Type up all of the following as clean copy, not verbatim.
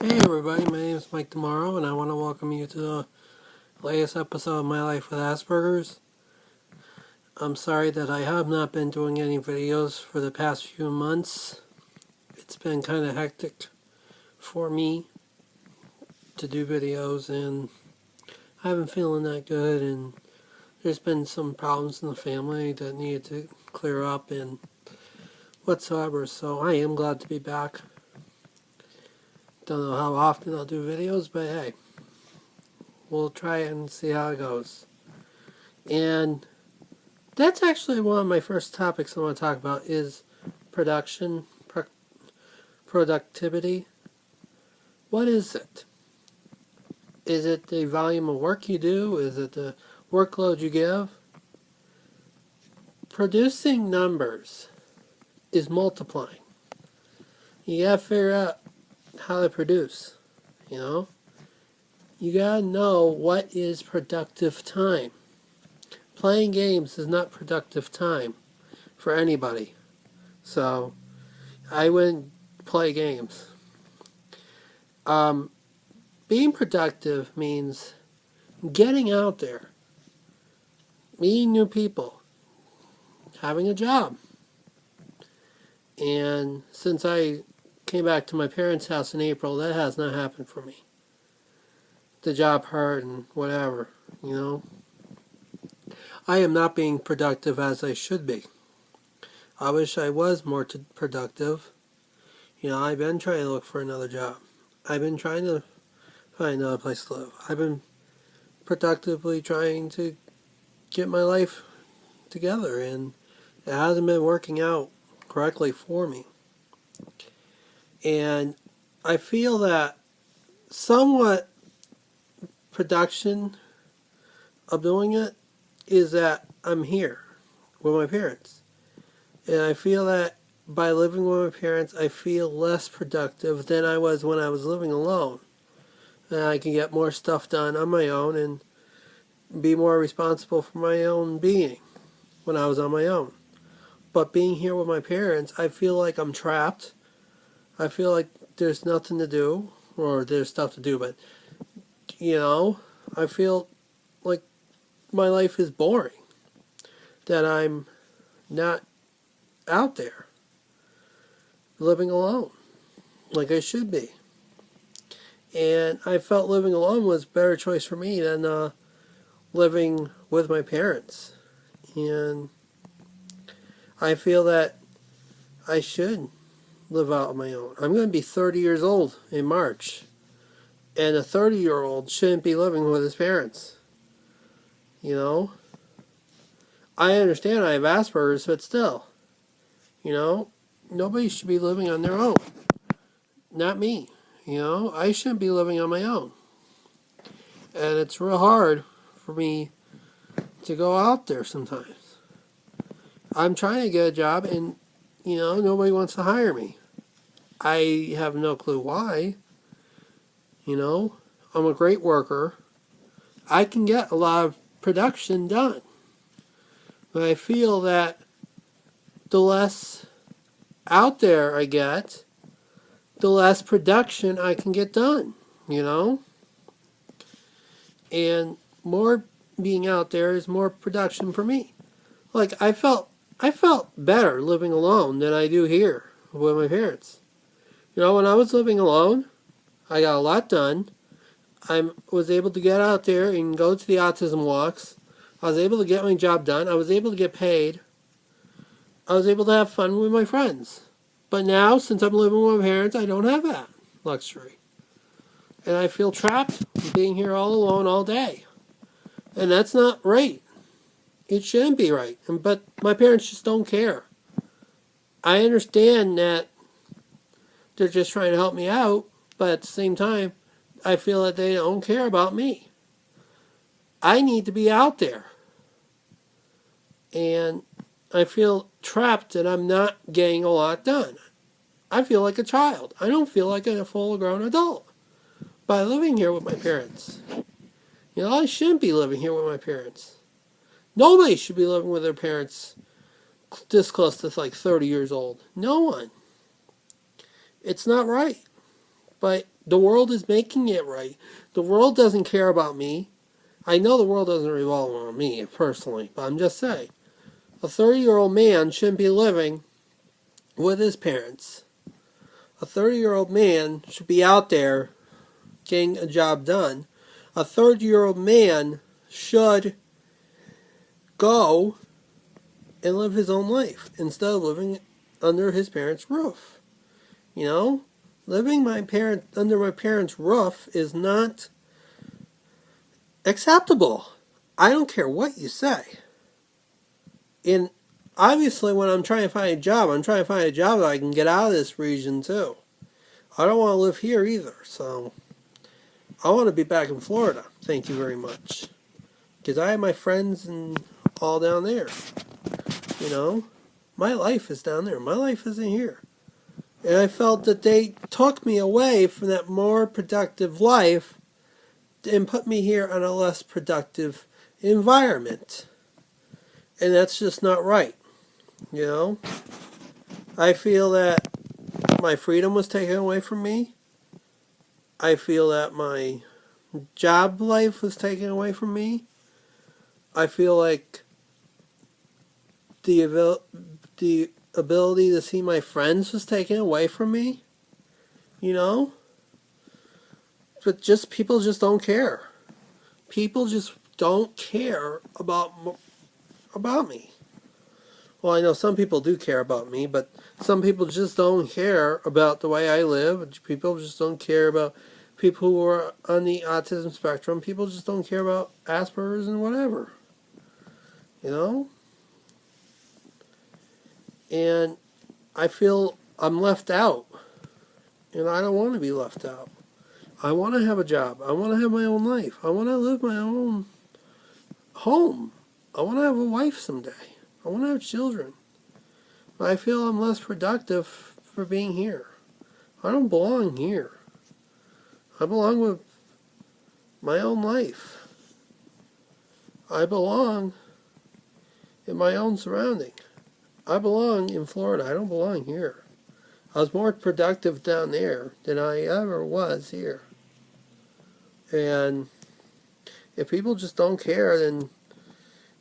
Hey everybody, my name is Mike Tomorrow, and I want to welcome you to the latest episode of My Life with Asperger's. I'm sorry that I have not been doing any videos for the past few months. It's been kind of hectic for me to do videos, and I haven't been feeling that good, and there's been some problems in the family that needed to clear up and whatsoever, so I am glad to be back. Don't know how often I'll do videos, but hey, we'll try it and see how it goes. And that's actually one of my first topics I want to talk about is productivity. What is it? Is it the volume of work you do? Is it the workload you give? Producing numbers is multiplying. You gotta figure out how to produce, You gotta know what is productive time. Playing games is not productive time for anybody. So, I wouldn't play games. Being productive means getting out there, meeting new people, having a job. And since I came back to my parents' house in April, that has not happened for me. The job hurt and whatever, I am not being productive as I should be. I wish I was more productive. I've been trying to look for another job. I've been trying to find another place to live. I've been productively trying to get my life together, and it hasn't been working out correctly for me. And I feel that somewhat production of doing it is that I'm here with my parents. And I feel that by living with my parents, I feel less productive than I was when I was living alone. And I can get more stuff done on my own and be more responsible for my own being when I was on my own. But being here with my parents, I feel like I'm trapped. I feel like there's nothing to do, or there's stuff to do, but, I feel like my life is boring, that I'm not out there living alone like I should be. And I felt living alone was a better choice for me than living with my parents. And I feel that I should live out on my own. I'm going to be 30 years old in March. And a 30-year-old shouldn't be living with his parents. I understand I have Asperger's, but still, nobody should be living on their own. Not me. I shouldn't be living on my own. And it's real hard for me to go out there sometimes. I'm trying to get a job and, nobody wants to hire me. I have no clue why. I'm a great worker. I can get a lot of production done. But I feel that the less out there I get, the less production I can get done, And more being out there is more production for me. Like, I felt better living alone than I do here with my parents. When I was living alone, I got a lot done. I was able to get out there and go to the autism walks. I was able to get my job done. I was able to get paid. I was able to have fun with my friends. But now, since I'm living with my parents, I don't have that luxury. And I feel trapped being here all alone all day. And that's not right. It shouldn't be right. But my parents just don't care. I understand that they're just trying to help me out, but at the same time, I feel that they don't care about me. I need to be out there. And I feel trapped and I'm not getting a lot done. I feel like a child. I don't feel like a full-grown adult by living here with my parents. I shouldn't be living here with my parents. Nobody should be living with their parents this close to like 30 years old. No one. It's not right. But The world is making it right. The world doesn't care about me. I know the world doesn't revolve around me personally, but I'm just saying. A 30-year-old man shouldn't be living with his parents. A 30-year-old man should be out there getting a job done. A 30-year-old man should go and live his own life instead of living under his parents' roof. You know, living under my parents' roof is not acceptable. I don't care what you say. And obviously, when I'm trying to find a job, I'm trying to find a job that I can get out of this region too. I don't want to live here either, so I want to be back in Florida. Thank you very much. Because I have my friends and all down there. You know, my life is down there. My life isn't here. And I felt that they took me away from that more productive life and put me here on a less productive environment. And that's just not right. You know, I feel that my freedom was taken away from me. I feel that my job life was taken away from me. I feel like the ability to see my friends was taken away from me. You know? But just people just don't care. People just don't care about me. Well, I know some people do care about me, but some people just don't care about the way I live. People just don't care about people who are on the autism spectrum. People just don't care about Asperger's and whatever. You know? And I feel I'm left out. And I don't want to be left out. I want to have a job. I want to have my own life. I want to live my own home. I want to have a wife someday. I want to have children. But I feel I'm less productive for being here. I don't belong here. I belong with my own life. I belong in my own surrounding. I belong in Florida. I don't belong here. I was more productive down there than I ever was here. And if people just don't care, then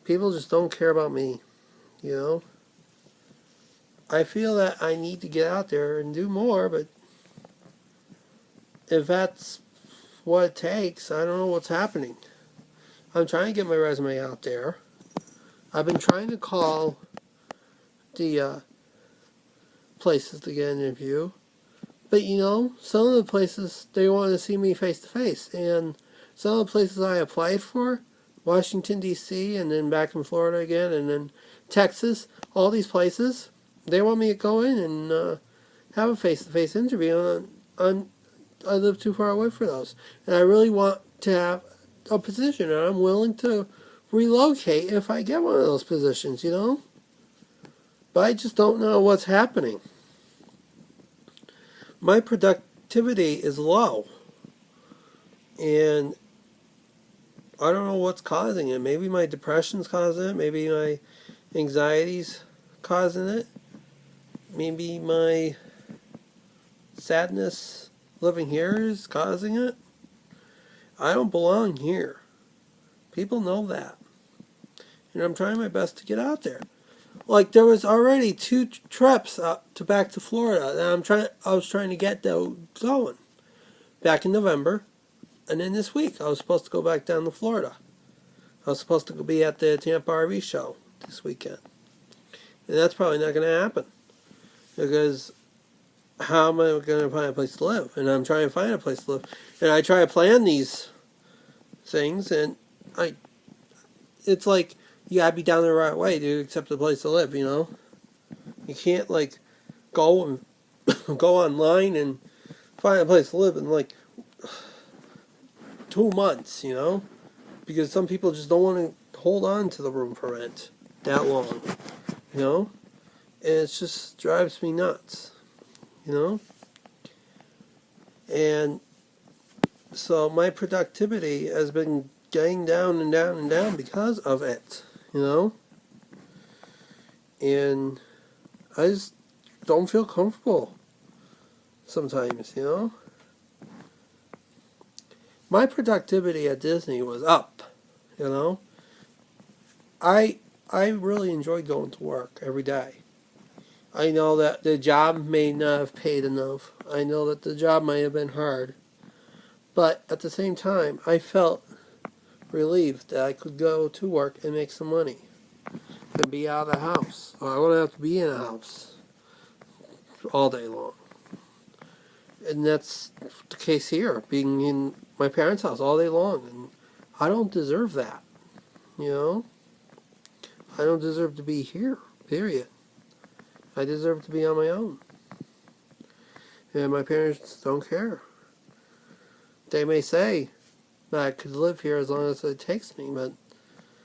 people just don't care about me. You know? I feel that I need to get out there and do more, but if that's what it takes, I don't know what's happening. I'm trying to get my resume out there. I've been trying to call the places to get an interview. But, you know, some of the places, they want to see me face to face. And some of the places I applied for, Washington, D.C., and then back in Florida again, and then Texas, all these places, they want me to go in and have a face-to-face interview. And I live too far away for those. And I really want to have a position, and I'm willing to relocate if I get one of those positions, you know? But I just don't know what's happening. My productivity is low. And I don't know what's causing it. Maybe my depression's causing it. Maybe my anxiety's causing it. Maybe my sadness living here is causing it. I don't belong here. People know that. And I'm trying my best to get out there. Like, there was already 2 trips back to Florida that I was trying to get going. Back in November, and then this week I was supposed to go back down to Florida. I was supposed to be at the Tampa RV show this weekend. And that's probably not going to happen. Because how am I going to find a place to live? And I'm trying to find a place to live. And I try to plan these things, and it's like, you gotta be down the right way to accept a place to live, you know? You can't, like, go and go online and find a place to live in, like, 2 months, you know? Because some people just don't want to hold on to the room for rent that long, you know? And it just drives me nuts, you know? And so my productivity has been getting down and down and down because of it. You know? And I just don't feel comfortable sometimes, you know? My productivity at Disney was up, you know. I I really enjoyed going to work every day. I know that the job may not have paid enough. I know that the job might have been hard. But at the same time, I felt relieved that I could go to work and make some money and be out of the house. Or I wouldn't have to be in a house all day long. And that's the case here, being in my parents' house all day long. And I don't deserve that, you know? I don't deserve to be here, period. I deserve to be on my own. And my parents don't care. They may say that I could live here as long as it takes me, but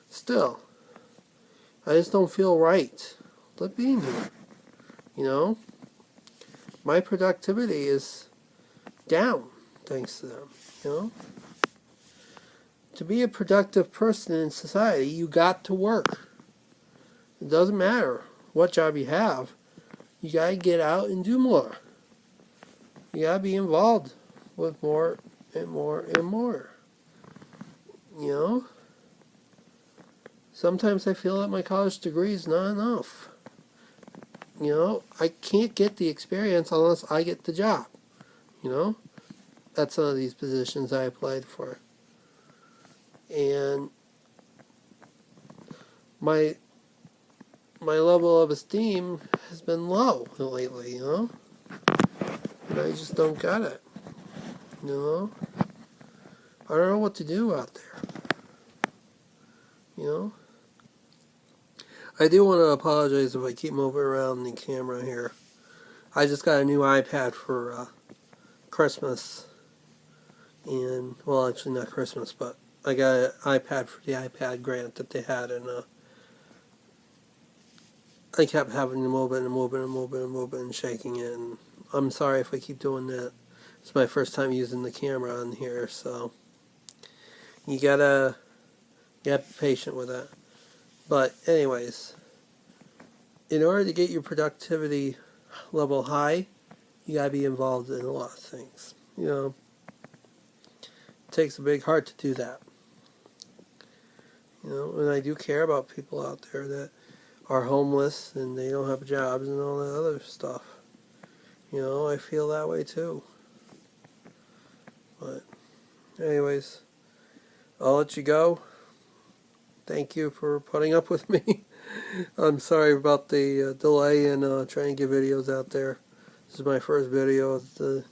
still, I just don't feel right being here, you know? My productivity is down thanks to them, you know? To be a productive person in society, you got to work. It doesn't matter what job you have. You got to get out and do more. You got to be involved with more and more and more. You know? Sometimes I feel that my college degree is not enough. You know? I can't get the experience unless I get the job. You know? That's some of these positions I applied for. And my level of esteem has been low lately, you know? And I just don't get it. You know? I don't know what to do out there. You know? I do want to apologize if I keep moving around the camera here. I just got a new iPad for Christmas. And, well, actually not Christmas, but I got an iPad for the iPad grant that they had, and I kept having to move it and shaking it, and I'm sorry if I keep doing that. It's my first time using the camera on here, so you gotta be patient with that. But anyways, in order to get your productivity level high, you gotta be involved in a lot of things. You know, it takes a big heart to do that. You know, and I do care about people out there that are homeless and they don't have jobs and all that other stuff. You know, I feel that way too. But anyways, I'll let you go. Thank you for putting up with me. I'm sorry about the delay in trying to get videos out there. This is my first video of the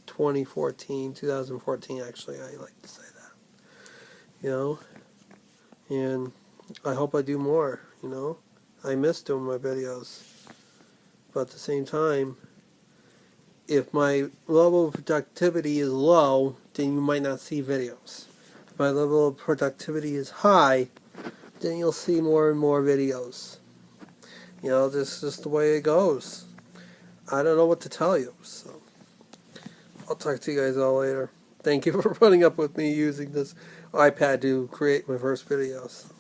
2014 actually, I like to say that. You know, and I hope I do more, you know. I miss doing my videos. But at the same time, if my level of productivity is low, then you might not see videos. If my level of productivity is high, then you'll see more and more videos. You know, this is just the way it goes. I don't know what to tell you, so I'll talk to you guys all later. Thank you for putting up with me using this iPad to create my first videos.